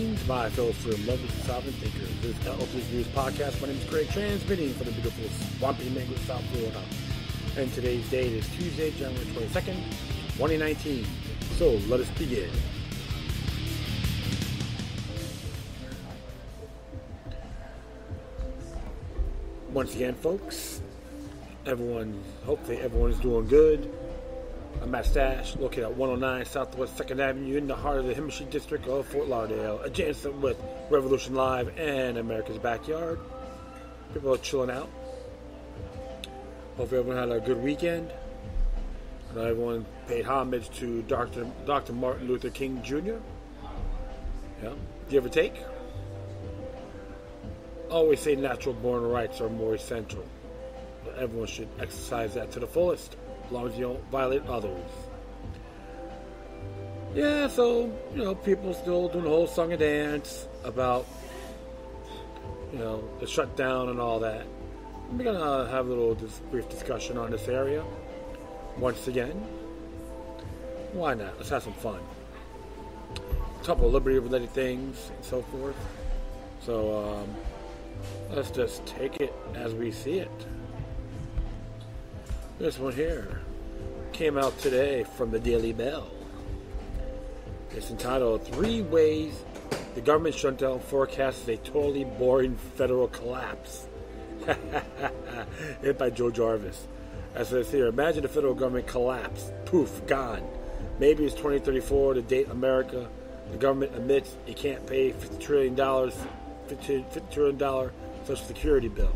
Greetings, my fellow freedom lovers and sovereign thinkers. This is LLP's News Podcast. My name is Greg, transmitting from the beautiful swampy Mango, South Florida. And today's date is Tuesday, January 22nd, 2019. So, let us begin. Once again, folks, hopefully everyone is doing good. I'm at Stash, located at 109 Southwest 2nd Avenue in the heart of the Hemisphere District of Fort Lauderdale, adjacent with Revolution Live and America's Backyard. People are chilling out. Hope everyone had a good weekend. I know everyone paid homage to Dr. Martin Luther King Jr. Yeah. Give or take. Always say natural born rights are more essential. But everyone should exercise that to the fullest, as long as you don't violate others. Yeah, so, people still doing the whole song and dance about, the shutdown and all that. We're going to have a little brief discussion on this area. Once again, why not? Let's have some fun. A couple of liberty-related things and so forth. So, let's just take it as we see it. This one here came out today from the Daily Bell. It's entitled 3 Ways the Government Shutdown Forecasts a Totally Boring Federal Collapse. Hit by Joe Jarvis. As it says here, imagine the federal government collapse. Poof, gone. Maybe it's 2034, the date the government admits it can't pay $50 trillion Social Security bill.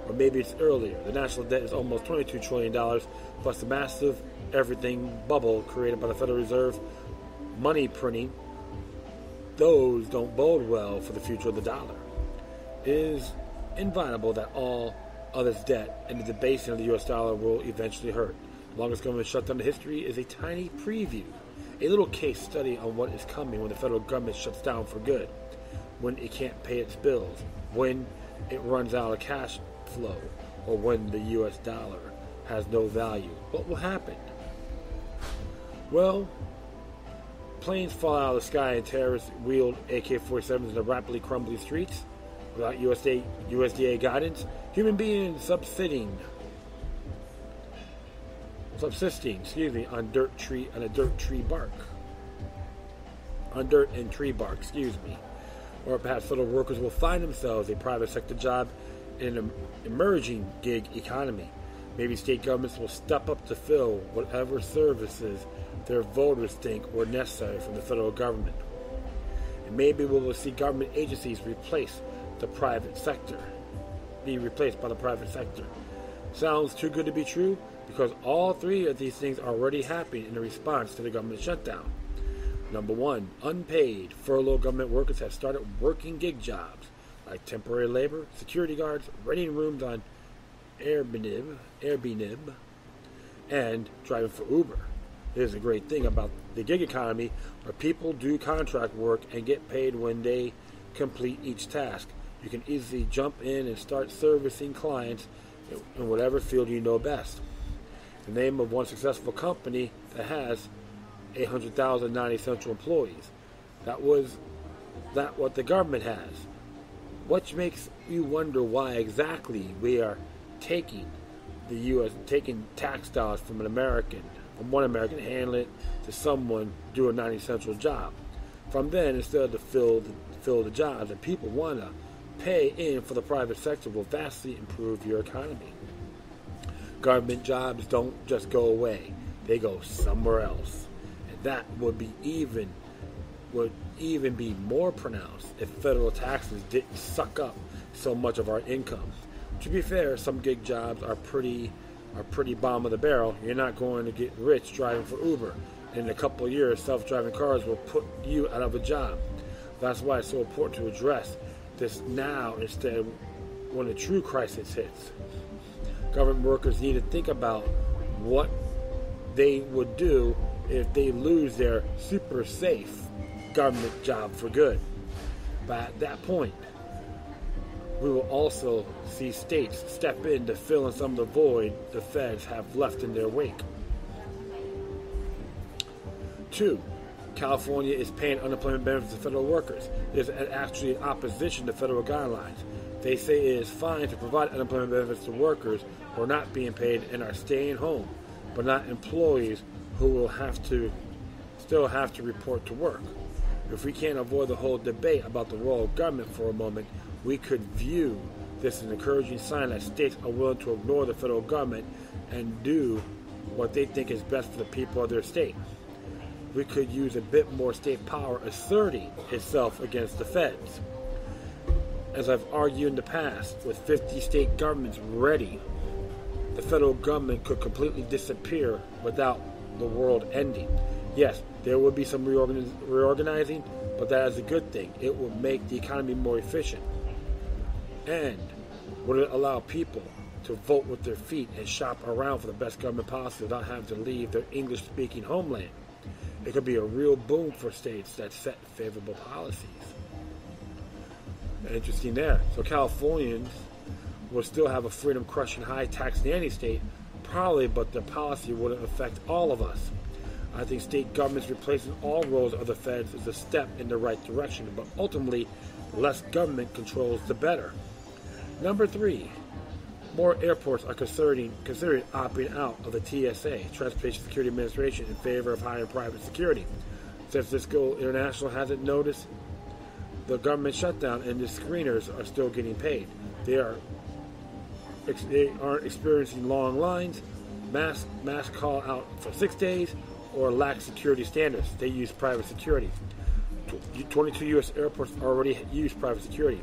Or maybe it's earlier. The national debt is almost $22 trillion, plus the massive everything bubble created by the Federal Reserve money printing. Those don't bode well for the future of the dollar. It is inevitable that all others' debt and the debasing of the U.S. dollar will eventually hurt. The longest government shutdown in history is a tiny preview, a little case study on what is coming when the federal government shuts down for good, when it can't pay its bills, when it runs out of cash flow, or when the U.S. dollar has no value. What will happen? Well, planes fall out of the sky and terrorists wield AK-47s in the rapidly crumbling streets without USDA guidance. Human beings subsisting on dirt and tree bark. Or perhaps federal workers will find themselves a private sector job in an emerging gig economy. Maybe state governments will step up to fill whatever services their voters think were necessary from the federal government. And maybe we will see government agencies be replaced by the private sector. Sounds too good to be true, because all 3 of these things are already happening in response to the government shutdown. Number 1, unpaid furloughed government workers have started working gig jobs like temporary labor, security guards, renting rooms on Airbnb, and driving for Uber. Here's a great thing about the gig economy, where people do contract work and get paid when they complete each task. You can easily jump in and start servicing clients in whatever field you know best. The name of one successful company that has 100,000 non-essential employees. That what the government has. Which makes you wonder why exactly we are taking tax dollars from one American, handle it to someone do a non-essential job. From then, instead of fill the jobs that people want to pay in for, the private sector will vastly improve your economy. Government jobs don't just go away; they go somewhere else. That would even be more pronounced if federal taxes didn't suck up so much of our income. To be fair, some gig jobs are pretty bottom of the barrel. You're not going to get rich driving for Uber. In a couple of years, self-driving cars will put you out of a job. That's why it's so important to address this now instead when a true crisis hits. Government workers need to think about what they would do if they lose their super safe government job for good. But at that point, we will also see states step in to fill in some of the void the feds have left in their wake. 2. California is paying unemployment benefits to federal workers. There's actually an opposition to federal guidelines. They say it is fine to provide unemployment benefits to workers who are not being paid and are staying home, but not employees who will still have to report to work. If we can't avoid the whole debate about the role of government for a moment, we could view this as an encouraging sign that states are willing to ignore the federal government and do what they think is best for the people of their state. We could use a bit more state power asserting itself against the feds. As I've argued in the past, with 50 state governments ready, the federal government could completely disappear without the world ending. Yes, there will be some reorganizing, but that is a good thing. It will make the economy more efficient. And would it allow people to vote with their feet and shop around for the best government policy without having to leave their English-speaking homeland? It could be a real boom for states that set favorable policies. Interesting there. So Californians will still have a freedom-crushing high-tax nanny state, probably, but their policy wouldn't affect all of us. I think state governments replacing all roles of the feds is a step in the right direction, but ultimately, less government controls, the better. Number 3, more airports are considering opting out of the TSA, Transportation Security Administration, in favor of hiring private security. San Francisco International hasn't noticed the government shutdown, and the screeners are still getting paid. They aren't experiencing long lines, mass call out for 6 days, or lax security standards. They use private security. 22 U.S. airports already use private security,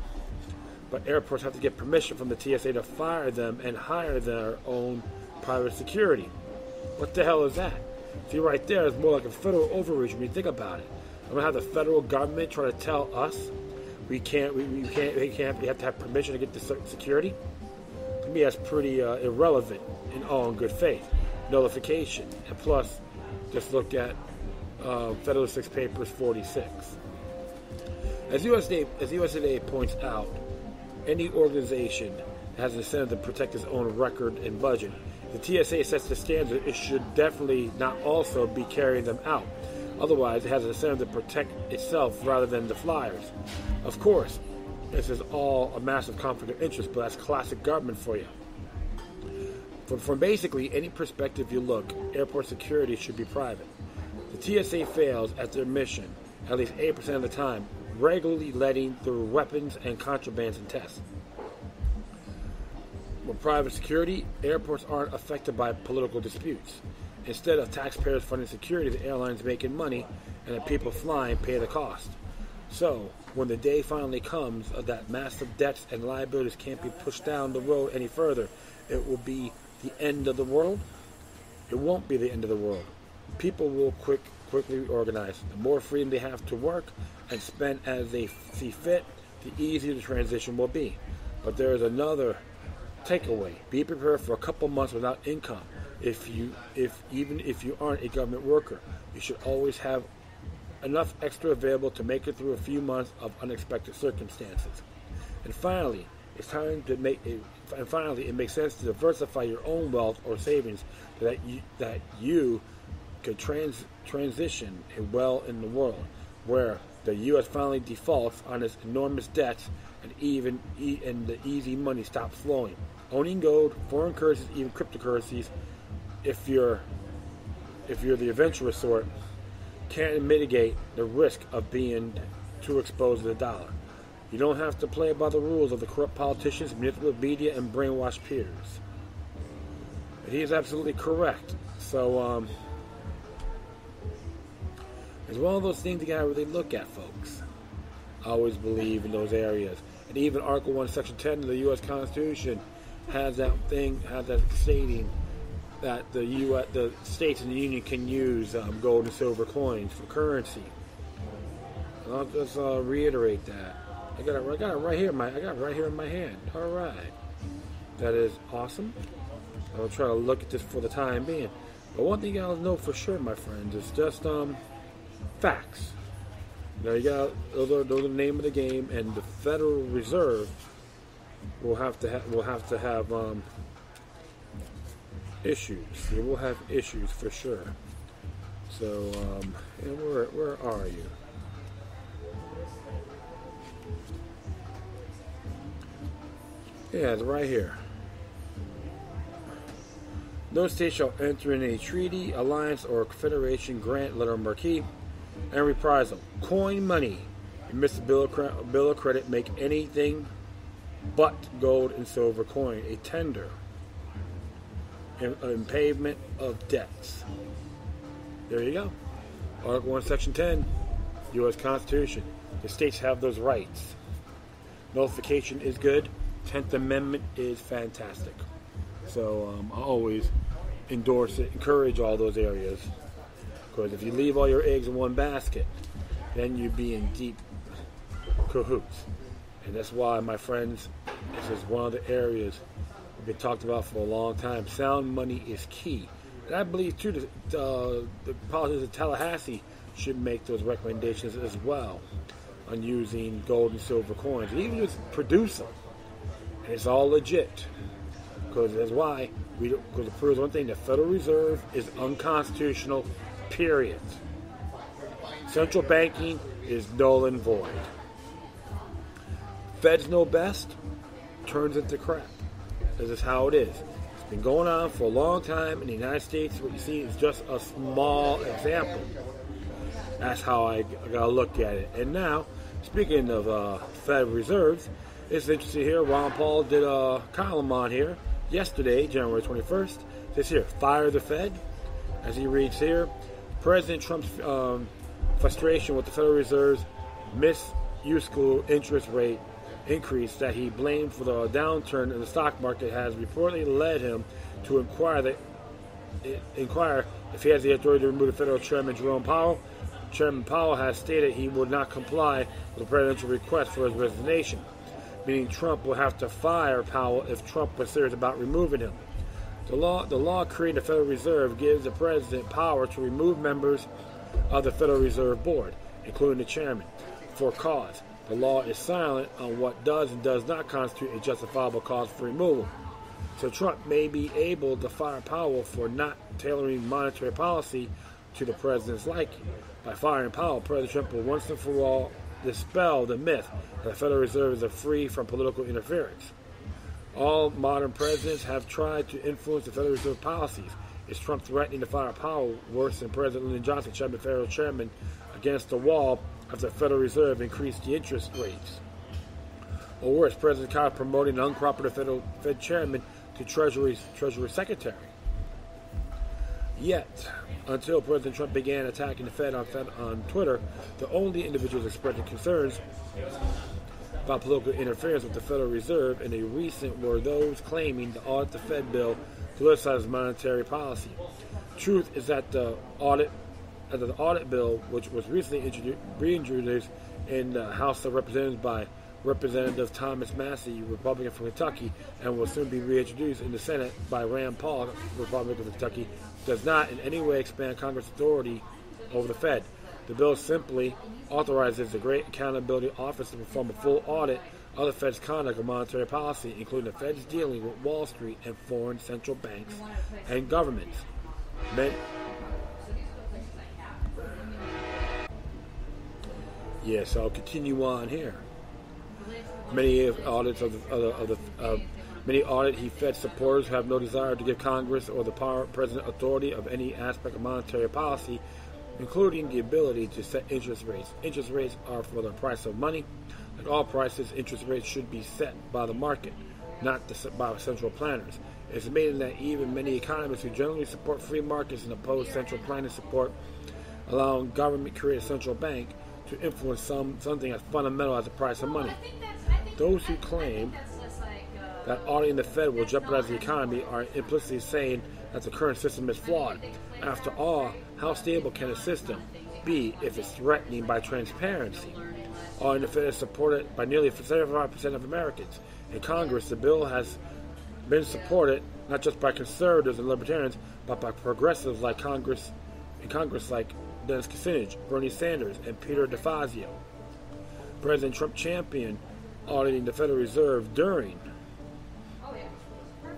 but airports have to get permission from the TSA to fire them and hire their own private security. What the hell is that? See, right there is more like a federal overreach when you think about it. I'm gonna have the federal government try to tell us we have to have permission to get this security. To me, that's pretty irrelevant and all in good faith. Nullification, and plus, just look at Federalist 6 Papers 46. As USA points out, any organization has an incentive to protect its own record and budget. If the TSA sets the standard, it should definitely not also be carrying them out. Otherwise, it has an incentive to protect itself rather than the flyers. Of course, this is all a massive conflict of interest, but that's classic government for you. From basically any perspective you look, airport security should be private. The TSA fails at their mission at least 8% of the time, regularly letting through weapons and contrabands and tests. With private security, airports aren't affected by political disputes. Instead of taxpayers funding security, the airlines making money, and the people flying pay the cost. So, when the day finally comes that massive debts and liabilities can't be pushed down the road any further, it will be the end of the world? It won't be the end of the world. People will quickly organize. The more freedom they have to work and spend as they see fit, the easier the transition will be. But there is another takeaway. Be prepared for a couple months without income. Even if you aren't a government worker, you should always have enough extra available to make it through a few months of unexpected circumstances. And finally, it makes sense to diversify your own wealth or savings so that you could transition well in the world where the U.S. finally defaults on its enormous debts and the easy money stops flowing. Owning gold, foreign currencies, even cryptocurrencies, if you're the adventurous sort, can't mitigate the risk of being too exposed to the dollar. You don't have to play by the rules of the corrupt politicians, manipulative media, and brainwashed peers. He is absolutely correct. So, it's one of those things you gotta really look at, folks. I always believe in those areas. And even Article 1, Section 10 of the U.S. Constitution has that stating that the states in the Union can use gold and silver coins for currency. And I'll just reiterate that. I got it right here in my hand. All right, that is awesome. I'll try to look at this for the time being. But one thing I'll know for sure, my friends, is just facts. Now you got those are the name of the game, and the Federal Reserve will have to have issues. They will have issues for sure. So, and where are you? Yeah, it's right here. No state shall enter in a treaty, alliance, or confederation, grant, letter, marquee, and reprisal, coin money, emits a bill of credit, make anything but gold and silver coin, a tender, and payment of debts. There you go. Article 1, Section 10, U.S. Constitution. The states have those rights. Nullification is good. 10th Amendment is fantastic. So I always endorse it, encourage all those areas. Because if you leave all your eggs in one basket, then you'd be in deep cahoots. And that's why, my friends, this is one of the areas we've been talked about for a long time. Sound money is key. And I believe, too, the politicians of Tallahassee should make those recommendations as well on using gold and silver coins. Even just produce them. And it's all legit. Because that's why, because it proves one thing, the Federal Reserve is unconstitutional, period. Central banking is null and void. Feds know best, turns into crap. This is how it is. It's been going on for a long time in the United States. What you see is just a small example. That's how I gotta look at it. And now, speaking of Fed Reserves, it's interesting here. Ron Paul did a column on here yesterday, January 21st. This here, fire the Fed. As he reads here, President Trump's frustration with the Federal Reserve's minuscule interest rate increase that he blamed for the downturn in the stock market has reportedly led him to inquire if he has the authority to remove the Federal Chairman Jerome Powell. Chairman Powell has stated he would not comply with the presidential request for his resignation, meaning Trump will have to fire Powell if Trump was serious about removing him. The law creating the Federal Reserve gives the president power to remove members of the Federal Reserve Board, including the chairman, for cause. The law is silent on what does and does not constitute a justifiable cause for removal. So Trump may be able to fire Powell for not tailoring monetary policy to the president's liking. By firing Powell, President Trump will once and for all dispel the myth that the Federal Reserve is free from political interference. All modern presidents have tried to influence the Federal Reserve policies. Is Trump threatening to fire Powell worse than President Lyndon Johnson, Federal Chairman, against the wall after the Federal Reserve increased the interest rates? Or worse, President Carter promoting an uncooperative Fed Chairman to Treasury Secretary? Yet, until President Trump began attacking the Fed on Twitter, the only individuals expressing concerns about political interference with the Federal Reserve in a recent were those claiming to audit the Fed bill politicizes monetary policy. Truth is that the audit bill, which was recently reintroduced in the House of Representatives by Representative Thomas Massie, Republican from Kentucky, and will soon be reintroduced in the Senate by Rand Paul, Republican from Kentucky, does not in any way expand Congress' authority over the Fed. The bill simply authorizes the Great Accountability Office to perform a full audit of the Fed's conduct of monetary policy, including the Fed's dealing with Wall Street and foreign central banks and governments. Yes, I'll continue on here. Many audit Fed supporters have no desire to give Congress or the president authority of any aspect of monetary policy, including the ability to set interest rates. Interest rates are for the price of money. Like all prices, interest rates should be set by the market, not by central planners. It's amazing that even many economists who generally support free markets and oppose central planning support allowing government to create a central bank to influence something as fundamental as the price of money. Those who claim that auditing the Fed will jeopardize the economy are implicitly saying that the current system is flawed. After all, how stable can a system be if it's threatening by transparency? Auditing the Fed is supported by nearly 75% of Americans. In Congress, the bill has been supported not just by conservatives and libertarians, but by progressives like Congress like Dennis Kucinich, Bernie Sanders, and Peter DeFazio. President Trump championed auditing the Federal Reserve during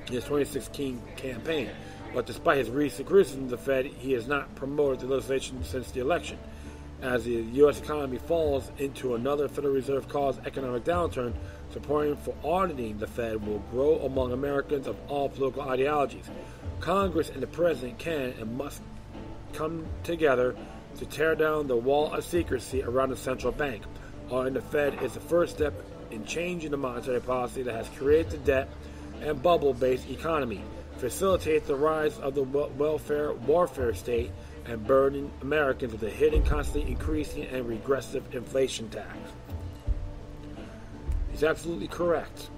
his 2016 campaign. But despite his recent criticism of the Fed, he has not promoted the legislation since the election. As the U.S. economy falls into another Federal Reserve-caused economic downturn, support for auditing the Fed will grow among Americans of all political ideologies. Congress and the President can and must come together to tear down the wall of secrecy around the central bank. Auditing the Fed is the first step in changing the monetary policy that has created the debt and bubble-based economy, facilitate the rise of the warfare state, and burden Americans with a hidden, constantly increasing, and regressive inflation tax. He's absolutely correct.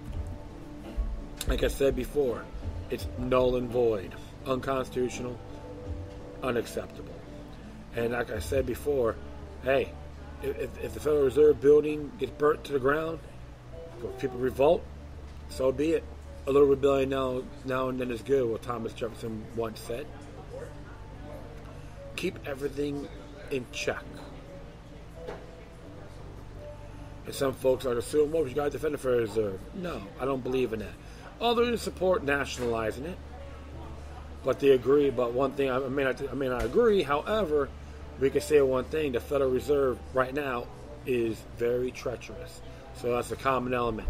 Like I said before, it's null and void, unconstitutional, unacceptable. And like I said before, hey, if the Federal Reserve building gets burnt to the ground, if people revolt, so be it. A little rebellion now and then is good, what Thomas Jefferson once said. Keep everything in check. And some folks are assuming, well, you got to defend the Federal Reserve. No, I don't believe in that. Others support nationalizing it, but they agree about one thing. I may not agree. However, we can say one thing: the Federal Reserve right now is very treacherous. So that's a common element.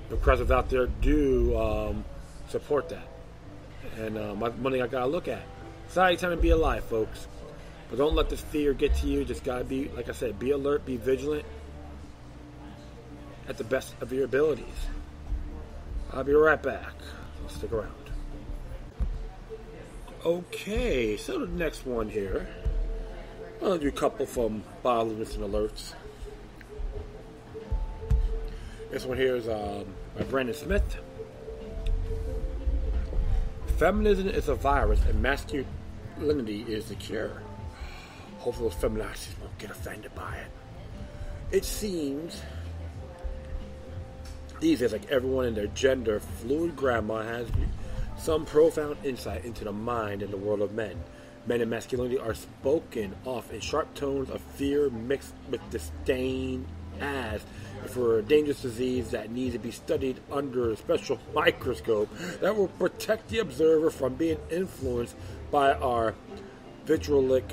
The presidents out there do support that, and money I gotta look at. It's not time to be alive, folks. But don't let this fear get to you. Just gotta be, like I said, be alert, be vigilant at the best of your abilities. I'll be right back. So stick around. Okay, so the next one here. I'll do a couple from Bob Lewis and Alerts. This one here is by Brandon Smith. Feminism is a virus and masculinity is the cure. Hopefully those feminists won't get offended by it. It seems these days like everyone in their gender fluid grandma has some profound insight into the mind and the world of men. Men and masculinity are spoken of in sharp tones of fear mixed with disdain as if it were a dangerous disease that needs to be studied under a special microscope that will protect the observer from being influenced by our vitriolic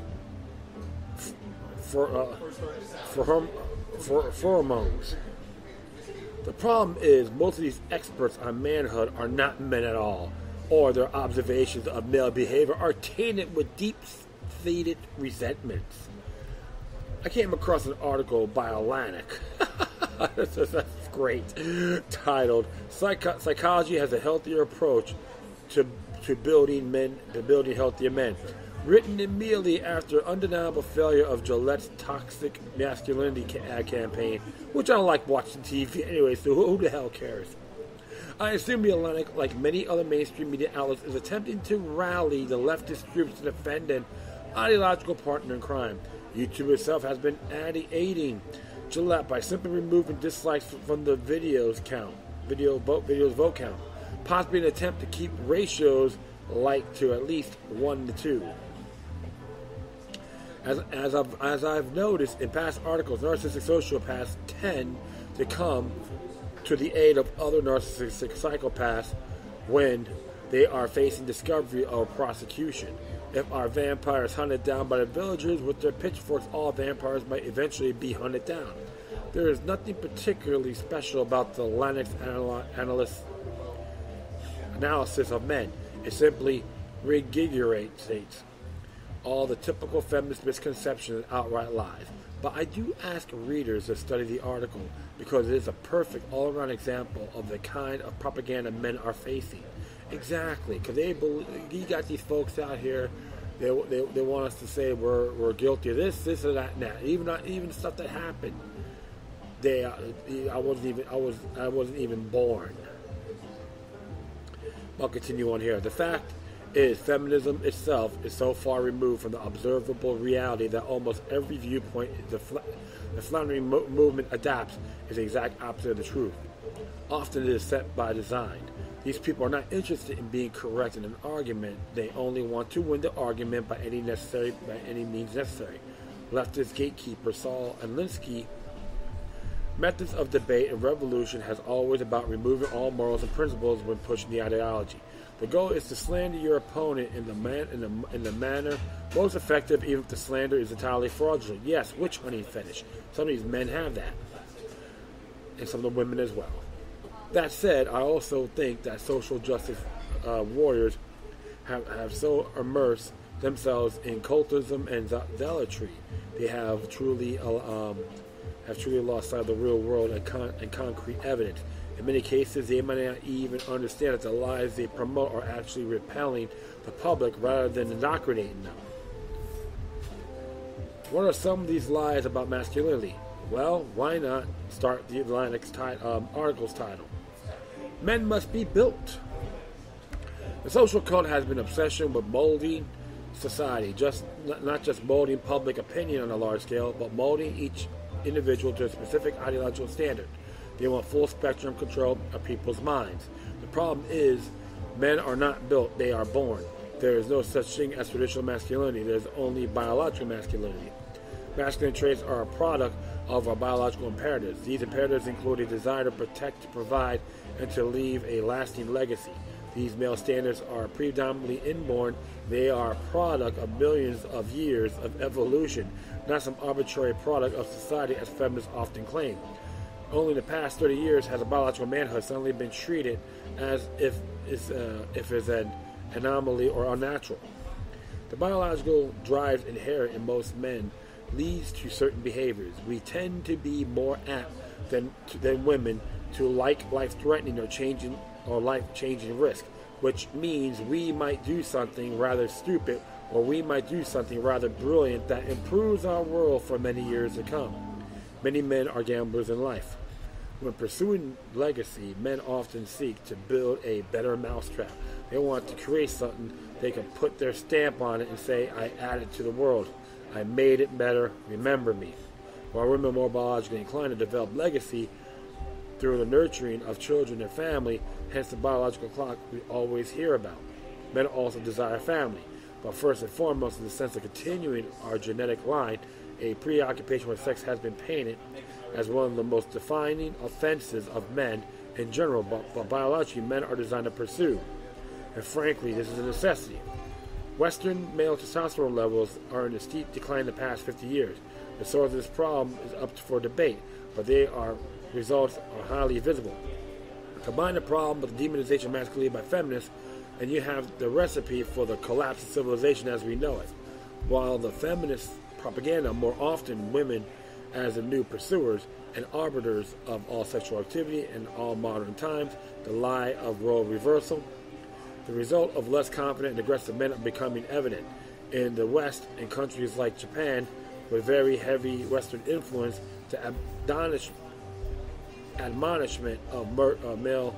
pheromones. The problem is most of these experts on manhood are not men at all, or their observations of male behavior are tainted with deep-seated resentments. I came across an article by Atlantic. That's great. Titled "Psychology Has a Healthier Approach to Building Healthier Men." Written immediately after undeniable failure of Gillette's toxic masculinity ad campaign, which I don't like watching TV anyway, so who the hell cares? I assume the Atlantic, like many other mainstream media outlets, is attempting to rally the leftist groups to defend an ideological partner in crime. YouTube itself has been aiding Gillette by simply removing dislikes from the videos vote count, possibly an attempt to keep ratios like to at least 1 to 2. As I've noticed in past articles, narcissistic sociopaths tend to come to the aid of other narcissistic psychopaths when they are facing discovery or prosecution. If our vampire is hunted down by the villagers with their pitchforks, all vampires might eventually be hunted down. There is nothing particularly special about the Atlantic's analysis of men. It simply regurgitates all the typical feminist misconceptions and outright lies. But I do ask readers to study the article because it is a perfect all-around example of the kind of propaganda men are facing. Exactly, because you got these folks out here. They want us to say we're guilty of this, or that, and that. Even stuff that happened. I wasn't even born. I'll continue on here. The fact is, feminism itself is so far removed from the observable reality that almost every viewpoint the floundering movement adopts is the exact opposite of the truth. Often it is set by design. These people are not interested in being correct in an argument. They only want to win the argument by any means necessary. Leftist gatekeeper Saul Alinsky methods of debate and revolution has always about removing all morals and principles when pushing the ideology. The goal is to slander your opponent in the manner most effective, even if the slander is entirely fraudulent. Yes, witch hunting fetish. Some of these men have that, and some of the women as well. That said, I also think that social justice warriors have so immersed themselves in cultism and zealotry, they have truly lost sight of the real world and concrete evidence. In many cases, they might not even understand that the lies they promote are actually repelling the public rather than indoctrinating them. What are some of these lies about masculinity? Well, why not start the Atlantic's article's title? Men must be built. The social cult has been obsession with molding society, not just molding public opinion on a large scale, but molding each individual to a specific ideological standard. They want full spectrum control of people's minds. The problem is, men are not built, they are born. There is no such thing as traditional masculinity, there is only biological masculinity. Masculine traits are a product of our biological imperatives. These imperatives include a desire to protect, to provide, and to leave a lasting legacy. These male standards are predominantly inborn. They are a product of millions of years of evolution, not some arbitrary product of society as feminists often claim. Only in the past 30 years has a biological manhood suddenly been treated as if it's an anomaly or unnatural. The biological drives inherent in most men leads to certain behaviors. We tend to be more apt than women to like life-threatening or life-changing risk, which means we might do something rather stupid or we might do something rather brilliant that improves our world for many years to come. Many men are gamblers in life. When pursuing legacy, men often seek to build a better mousetrap. They want to create something they can put their stamp on it and say, I added to the world. I made it better, remember me. While women are more biologically inclined to develop legacy through the nurturing of children and family, hence the biological clock we always hear about. Men also desire family, but first and foremost, in the sense of continuing our genetic line, a preoccupation with sex has been painted as one of the most defining offenses of men in general, but biologically men are designed to pursue. And frankly, this is a necessity. Western male testosterone levels are in a steep decline in the past 50 years. The source of this problem is up for debate, but results are highly visible. Combine the problem with the demonization of masculinity by feminists, and you have the recipe for the collapse of civilization as we know it. While the feminist propaganda more often women as the new pursuers and arbiters of all sexual activity in all modern times, the lie of role reversal, the result of less confident and aggressive men are becoming evident. In the West, in countries like Japan, with very heavy Western influence, the admonishment of male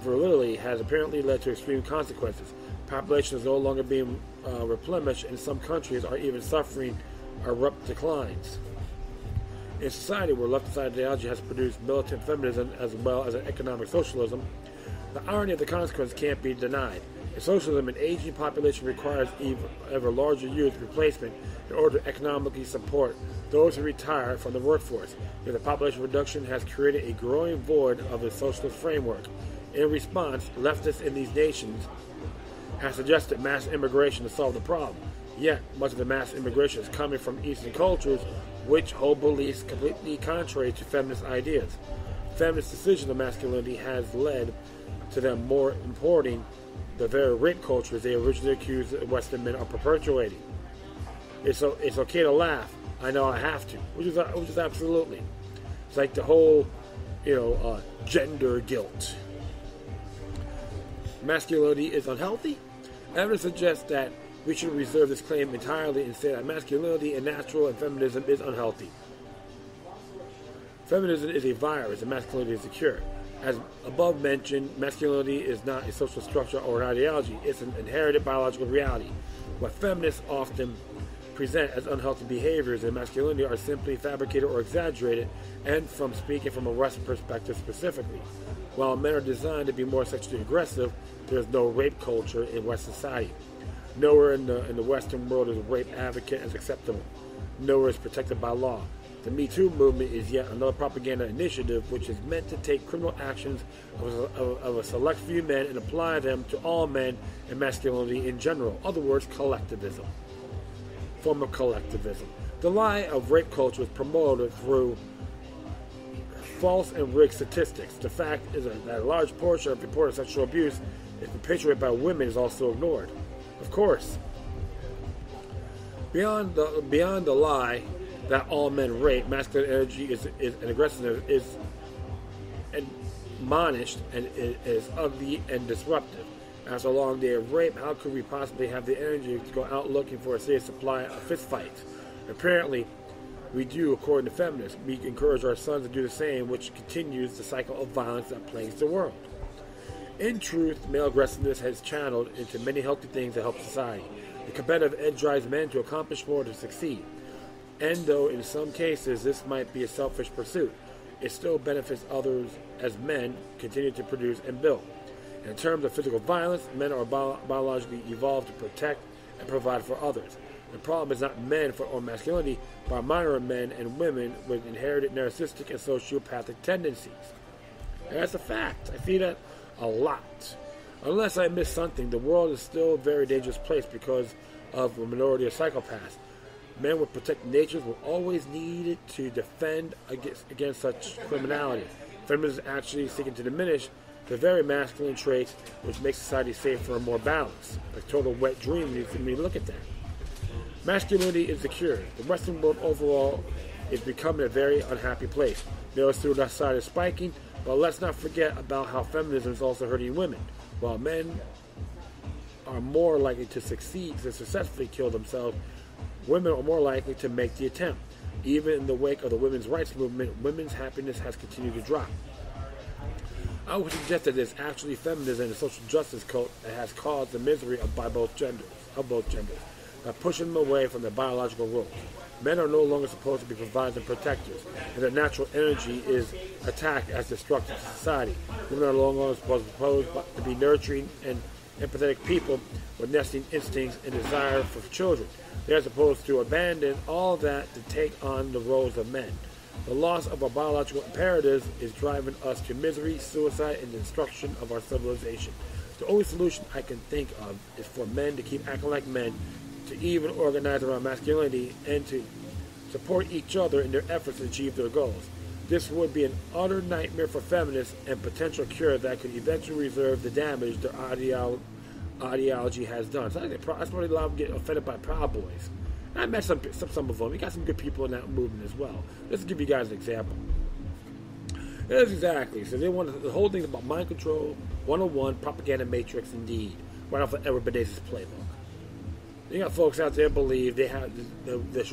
virility has apparently led to extreme consequences. Population is no longer being replenished, and some countries are even suffering abrupt declines. In society where leftist ideology has produced militant feminism as well as an economic socialism, the irony of the consequence can't be denied. In socialism, an aging population requires ever larger youth replacement in order to economically support those who retire from the workforce. Yet the population reduction has created a growing void of the socialist framework. In response, leftists in these nations have suggested mass immigration to solve the problem. Yet, much of the mass immigration is coming from Eastern cultures which hold beliefs completely contrary to feminist ideas. Feminist decision of masculinity has led to them more importing the very rape cultures they originally accused Western men of perpetuating. It's okay to laugh. I know I have to, which is absolutely. It's like the whole, gender guilt. Masculinity is unhealthy. Evidence suggests that we should reserve this claim entirely and say that masculinity and natural and feminism is unhealthy. Feminism is a virus and masculinity is a cure. As above mentioned, masculinity is not a social structure or an ideology. It's an inherited biological reality. What feminists often present as unhealthy behaviors in masculinity are simply fabricated or exaggerated, and from speaking from a Western perspective specifically. While men are designed to be more sexually aggressive, there is no rape culture in Western society. Nowhere in the Western world is rape advocate as acceptable. Nowhere is protected by law. The Me Too movement is yet another propaganda initiative which is meant to take criminal actions of a select few men and apply them to all men and masculinity in general. In other words, collectivism. Form of collectivism. The lie of rape culture is promoted through false and rigged statistics. The fact is that a large portion of reported sexual abuse is perpetrated by women is also ignored. Of course. Beyond the lie that all men rape, masculine energy is and aggressiveness is admonished and is ugly and disruptive. After a long day of rape, how could we possibly have the energy to go out looking for a safe supply of fistfights? Apparently, we do, according to feminists. We encourage our sons to do the same, which continues the cycle of violence that plagues the world. In truth, male aggressiveness has channeled into many healthy things that help society. The competitive edge drives men to accomplish more to succeed. And though in some cases this might be a selfish pursuit, it still benefits others as men continue to produce and build. In terms of physical violence, men are biologically evolved to protect and provide for others. The problem is not men or masculinity, but a minor of men and women with inherited narcissistic and sociopathic tendencies. And that's a fact. I see that a lot. Unless I miss something, the world is still a very dangerous place because of a minority of psychopaths. Men with protected natures were always needed to defend against such criminality. Feminism is actually seeking to diminish the very masculine traits which make society safer and more balanced. A total wet dream when you look at that. Masculinity is the cure. The Western world overall is becoming a very unhappy place. Male suicide is spiking, but let's not forget about how feminism is also hurting women. While men are more likely to successfully kill themselves, women are more likely to make the attempt. Even in the wake of the women's rights movement, women's happiness has continued to drop. I would suggest that it's actually feminism and the social justice cult that has caused the misery of both genders, by pushing them away from their biological roles. Men are no longer supposed to be providers and protectors, and their natural energy is attacked as destructive to society. Women are no longer supposed to be nurturing and empathetic people with nesting instincts and desire for children. They are supposed to abandon all that to take on the roles of men. The loss of our biological imperatives is driving us to misery, suicide, and the destruction of our civilization. The only solution I can think of is for men to keep acting like men, to even organize around masculinity, and to support each other in their efforts to achieve their goals. This would be an utter nightmare for feminists and potential cure that could eventually reverse the damage their ideology has done. So that's why a lot of them get offended by Proud Boys. I met some of them. We got some good people in that movement as well. Let's give you guys an example. Yes, exactly. So they want the whole thing about mind control, 101, propaganda matrix, indeed, right off of Edward Bernays' playbook. You got folks out there believe we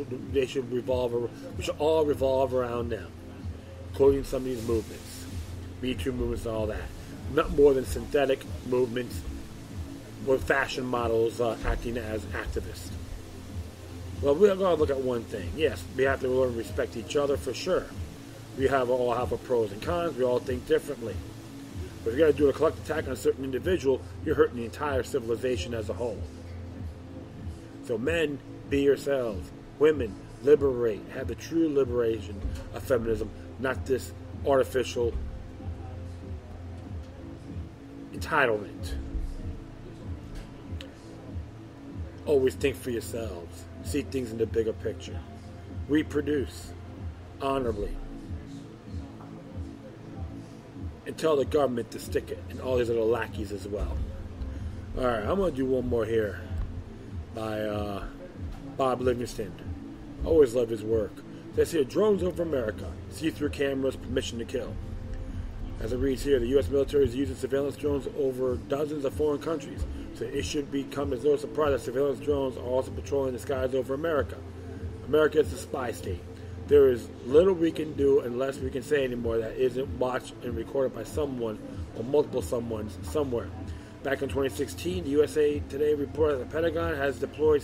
should all revolve around them, including some of these movements, Me Too movements, and all that. Not more than synthetic movements with fashion models acting as activists. Well, we're going to look at one thing. Yes, we have to learn to respect each other for sure. We all have our pros and cons. We all think differently. But if you're going to do a collective attack on a certain individual, you're hurting the entire civilization as a whole. So men, be yourselves. Women, liberate. Have the true liberation of feminism, not this artificial entitlement. Always think for yourselves. See things in the bigger picture. Reproduce honorably. And tell the government to stick it and all these little lackeys as well. Alright, I'm going to do one more here by Bob Livingston. Always love his work. It says here, drones over America. See-through cameras, permission to kill. As it reads here, the U.S. military is using surveillance drones over dozens of foreign countries. So it should become as no surprise that surveillance drones are also patrolling the skies over America. America is a spy state. There is little we can do unless we can say anymore that isn't watched and recorded by someone or multiple someones somewhere. Back in 2016, the USA Today reported that the Pentagon has deployed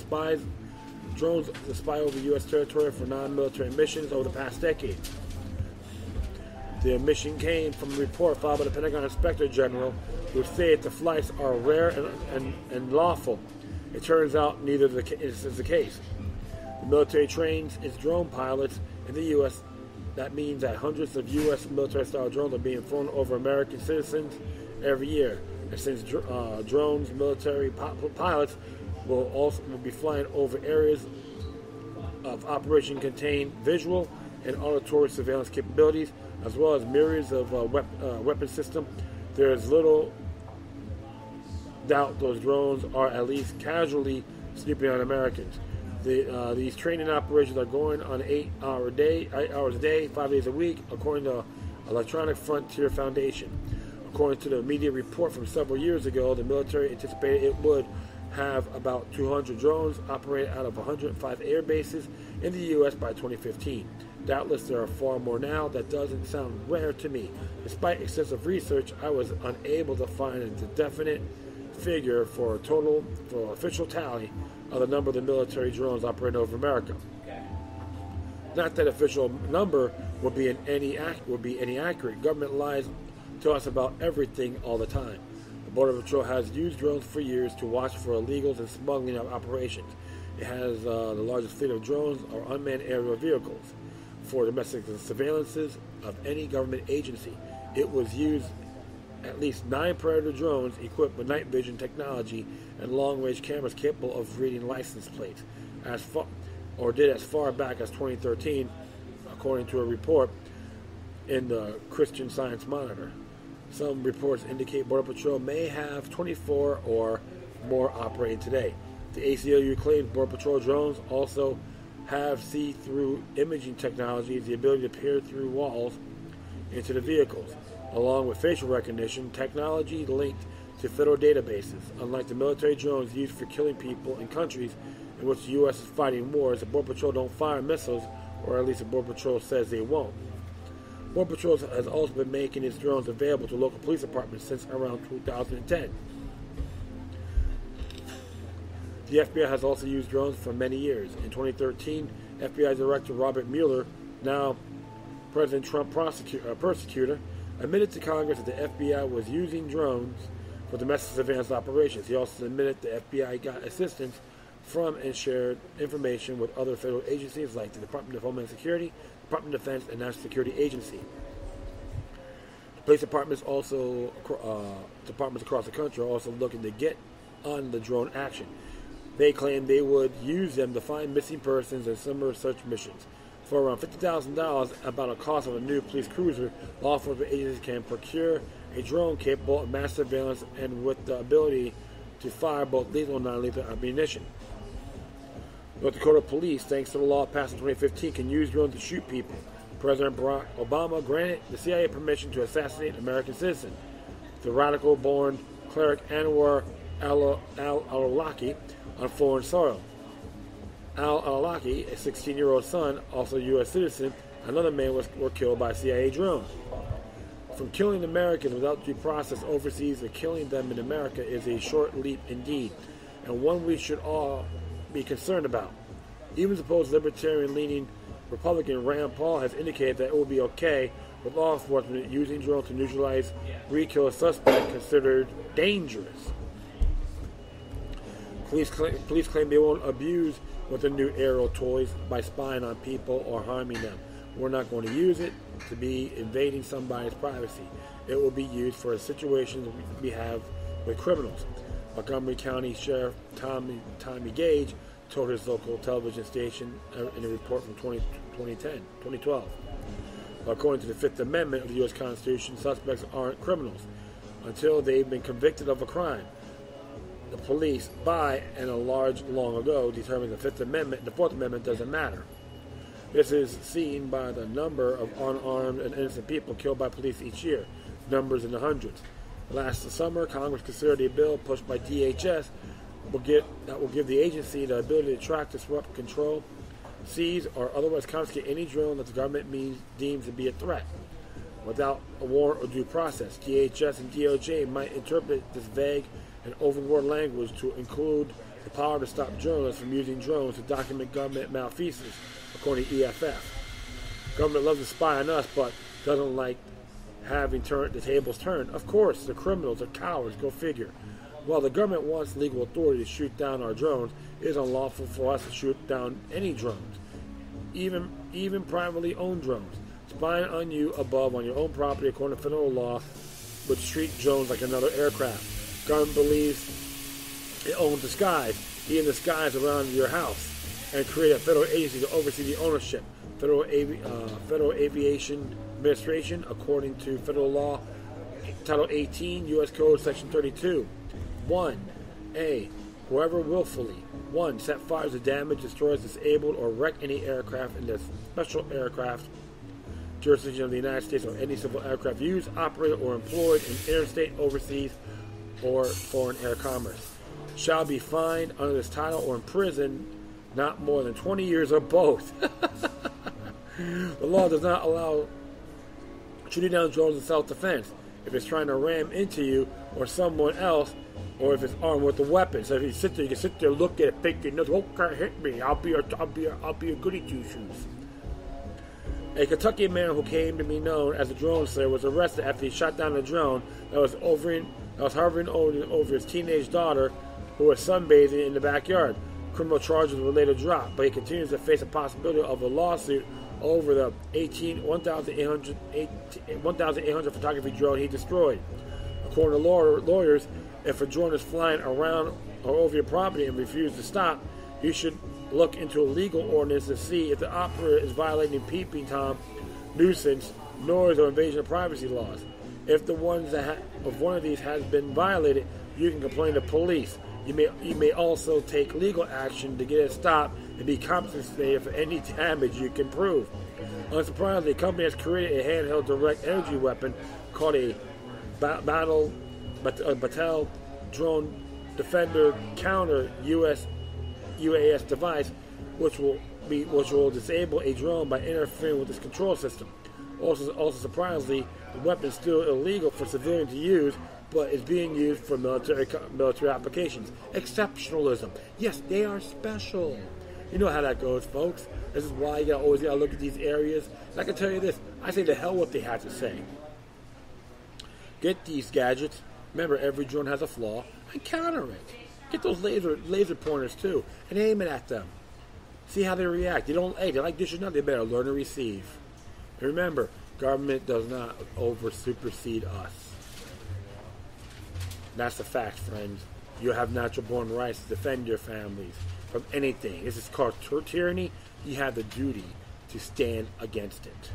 drones to spy over U.S. territory for non-military missions over the past decade. The mission came from a report filed by the Pentagon Inspector General, who said the flights are rare and lawful. It turns out neither is the case. The military trains its drone pilots In the U.S., that means that hundreds of U.S. military-style drones are being flown over American citizens every year. And since drones, military pilots will be flying over areas of operation contain visual and auditory surveillance capabilities, as well as myriads of weapon systems, there is little doubt those drones are at least casually snooping on Americans. These training operations are going on 8 hours a day, 5 days a week, according to Electronic Frontier Foundation. According to the media report from several years ago, the military anticipated it would have about 200 drones operating out of 105 air bases in the U.S. by 2015. Doubtless there are far more now. That doesn't sound rare to me. Despite extensive research, I was unable to find a definite figure for official tally of the number of the military drones operating over America. Not that official number would be any accurate. Government lies to us about everything all the time. The Border Patrol has used drones for years to watch for illegals and smuggling operations. It has the largest fleet of drones or unmanned aerial vehicles for domestic surveillances of any government agency. It was used at least 9 Predator drones equipped with night vision technology and long-range cameras capable of reading license plates, as far back as 2013, according to a report in the Christian Science Monitor. Some reports indicate Border Patrol may have 24 or more operating today. The ACLU claims Border Patrol drones also have see-through imaging technologies, the ability to peer through walls into the vehicles, along with facial recognition technology linked to federal databases. Unlike the military drones used for killing people in countries in which the U.S. is fighting wars, the Border Patrol don't fire missiles, or at least the Border Patrol says they won't. Border Patrol has also been making its drones available to local police departments since around 2010. The FBI has also used drones for many years. In 2013, FBI Director Robert Mueller, now President Trump persecutor, admitted to Congress that the FBI was using drones for domestic surveillance operations. He also admitted the FBI got assistance from and shared information with other federal agencies like the Department of Homeland Security, Department of Defense, and National Security Agency. Police departments across the country are also looking to get on the drone action. They claim they would use them to find missing persons and similar such missions. For around $50,000, about a cost of a new police cruiser, law enforcement agencies can procure a drone capable of mass surveillance and with the ability to fire both lethal and non-lethal ammunition. North Dakota police, thanks to the law passed in 2015, can use drones to shoot people. President Barack Obama granted the CIA permission to assassinate an American citizen. The radical-born cleric Anwar al-Awlaki on foreign soil. Al-Awlaki, a 16-year-old son, also a U.S. citizen, another man were killed by a CIA drone. From killing Americans without due process overseas to killing them in America is a short leap indeed, and one we should all be concerned about. Even supposed libertarian-leaning Republican Rand Paul has indicated that it will be okay with law enforcement using drones to neutralize, re-kill a suspect considered dangerous. Police claim they won't abuse with the new aerial toys by spying on people or harming them. We're not going to use it to be invading somebody's privacy. It will be used for situations we have with criminals. Montgomery County Sheriff Tommy Gage told his local television station in a report from 2012. According to the Fifth Amendment of the U.S. Constitution, suspects aren't criminals until they've been convicted of a crime. The police, by and large, long ago, determined the Fourth Amendment doesn't matter. This is seen by the number of unarmed and innocent people killed by police each year, numbers in the hundreds. Last summer, Congress considered a bill pushed by DHS that will give the agency the ability to track, disrupt, control, seize, or otherwise confiscate any drone that the government deems to be a threat, without a warrant or due process. DHS and DOJ might interpret this vague and overboard language to include the power to stop journalists from using drones to document government malfeasance, according to EFF. Government loves to spy on us, but doesn't like having the tables turned. Of course, the criminals are cowards, go figure. While the government wants legal authority to shoot down our drones, it is unlawful for us to shoot down any drones. even privately owned drones, spying on you above on your own property according to federal law, would treat drones like another aircraft. Government believes it owns the skies, even the skies around your house, and create a federal agency to oversee the ownership. Federal Aviation Administration, according to federal law, Title 18, U.S. Code, Section 32. 1A. Whoever willfully 1. Set fires to damage, destroys, disabled, or wreck any aircraft in the special aircraft jurisdiction of the United States or any civil aircraft used, operated, or employed in interstate, overseas, or foreign air commerce shall be fined under this title or imprisoned not more than 20 years or both. The law does not allow shooting down drones in self-defense if it's trying to ram into you or someone else, or if it's armed with a weapon. So if you sit there, you can sit there, look at it, think your nose, oh, can't hit me. I'll be a goody two shoes. A Kentucky man who came to be known as a drone slayer was arrested after he shot down a drone that was hovering over his teenage daughter, who was sunbathing in the backyard. Criminal charges were later dropped, but he continues to face a possibility of a lawsuit over the 1,800 photography drone he destroyed. According to lawyers, if a drone is flying around or over your property and refuses to stop, you should look into a legal ordinance to see if the operator is violating peeping Tom, nuisance, noise, or invasion of privacy laws. If one of these has been violated, you can complain to police. You may also take legal action to get it stopped and be compensated for any damage you can prove. Unsurprisingly, the company has created a handheld direct energy weapon called a Battelle Drone Defender Counter UAS device, which will disable a drone by interfering with its control system. Also surprisingly, the weapon is still illegal for civilians to use, but is being used for military applications. Exceptionalism. Yes, they are special. You know how that goes, folks. This is why you always got to look at these areas. And I can tell you this. I say the hell what they have to say. Get these gadgets. Remember, every drone has a flaw. And counter it. Get those laser pointers, too. And aim it at them. See how they react. They like this or not. They better learn to receive. And remember, government does not supersede us. That's the fact, friends. You have natural born rights to defend your families from anything. This is called tyranny. You have the duty to stand against it.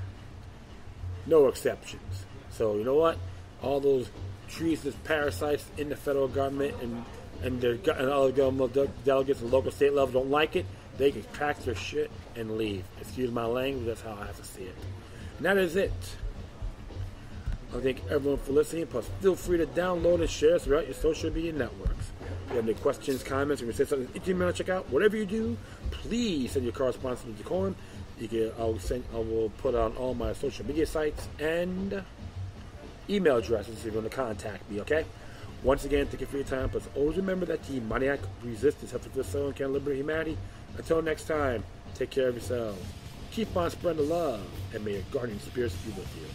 No exceptions. So you know what? All those treasonous parasites in the federal government and other government delegates and local state level don't like it. They can pack their shit and leave. Excuse my language. That's how I have to see it. And that is it. I thank everyone for listening. Plus, feel free to download and share throughout your social media networks. If you have any questions, comments, or you say something email check out, whatever you do, please send your correspondence to Decorum. I will put on all my social media sites and email addresses if you want to contact me, okay? Once again, thank you for your time. Plus, always remember that the Maniac resistance helps to soul and can liberate humanity. Until next time, take care of yourselves. Keep on spreading the love, and may your guardian spirits be with you.